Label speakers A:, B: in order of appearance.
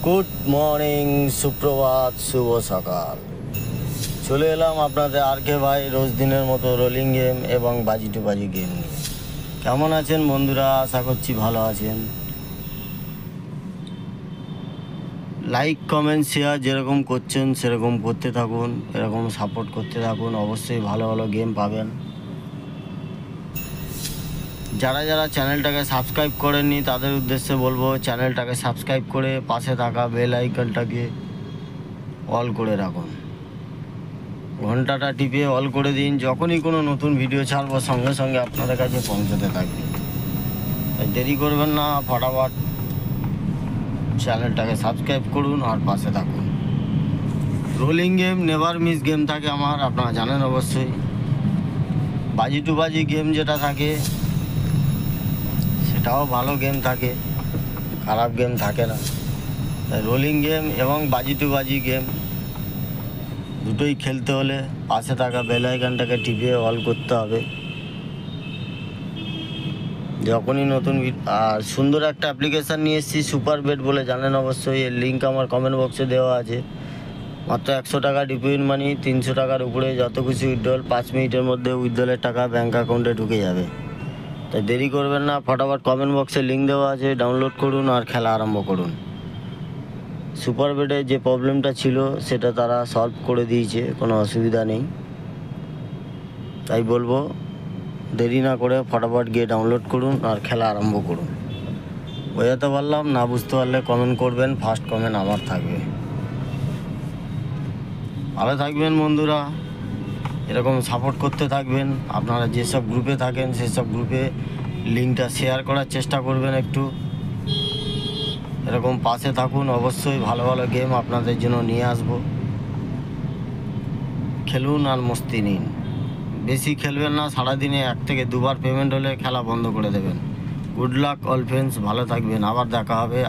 A: Good morning, সুপ্রভাত, শুভ সকাল। চলে এলাম আপনাদের আর.কে ভাই রোজ দিনের মতো রোলিং গেম এবং বাজি টু বাজি গেম নিয়ে। কেমন আছেন বন্ধুরা? আশা করছি ভালো আছেন। লাইক, কমেন্ট, শেয়ার যেরকম করছেন সেরকম করতে থাকুন, এরকম সাপোর্ট করতে থাকুন। অবশ্যই ভালো ভালো গেম পাবেন। যারা যারা চ্যানেলটাকে সাবস্ক্রাইব করেননি তাদের উদ্দেশ্যে বলবো, চ্যানেলটাকে সাবস্ক্রাইব করে পাশে থাকা বেল আইকনটাকে অল করে রাখুন। ঘন্টাটা টিপে অল করে দিন। যখনই কোনো নতুন ভিডিও ছাড়বো সঙ্গে সঙ্গে আপনাদের কাছে পৌঁছতে থাকবে। তাই দেরি করবেন না, ফটাফট চ্যানেলটাকে সাবস্ক্রাইব করুন আর পাশে থাকুন। Rolling game never miss game থাকে আমার, আপনারা জানেন অবশ্যই। বাজি টু বাজি গেম যেটা থাকে সেটাও ভালো গেম থাকে, খারাপ গেম থাকে না। তাই রোলিং গেম এবং বাজি টু বাজি গেম দুটোই খেলতে হলে পাশে থাকা বেল আইকনটাকে টিপে অল করতে হবে। যখনই নতুন আর সুন্দর একটা অ্যাপ্লিকেশান নিয়ে এসেছি, সুপার বেট বলে, জানেন অবশ্যই। এর লিঙ্ক আমার কমেন্ট বক্সে দেওয়া আছে। মাত্র 100 টাকা ডিপোজিট মানি, 300 টাকার উপরে যত কিছু উইথড্রল, 5 মিনিটের মধ্যে উইথড্রলের টাকা ব্যাঙ্ক অ্যাকাউন্টে ঢুকে যাবে। তাই দেরি করবেন না, ফটাফট কমেন্ট বক্সে লিঙ্ক দেওয়া আছে, ডাউনলোড করুন আর খেলা আরম্ভ করুন। সুপার বেডে যে প্রবলেমটা ছিল সেটা তারা সলভ করে দিয়েছে, কোনো অসুবিধা নেই। তাই বলবো দেরি না করে ফটাফট গিয়ে ডাউনলোড করুন আর খেলা আরম্ভ করুন। বোঝাতে পারলাম না? বুঝতে পারলে কমেন্ট করবেন, ফার্স্ট কমেন্ট আমার থাকবে। ভালো থাকবেন বন্ধুরা, এরকম সাপোর্ট করতে থাকবেন। আপনারা যেসব গ্রুপে থাকেন সেসব গ্রুপে লিঙ্কটা শেয়ার করার চেষ্টা করবেন একটু। এরকম পাশে থাকুন, অবশ্যই ভালো ভালো গেম আপনাদের জন্য নিয়ে আসবো। খেলুন আর মস্তি নিন। বেশি খেলবেন না, সারাদিনে 1 থেকে 2 বার পেমেন্ট হলে খেলা বন্ধ করে দেবেন। গুড লাক অল ফ্রেন্ডস, ভালো থাকবেন, আবার দেখা হবে।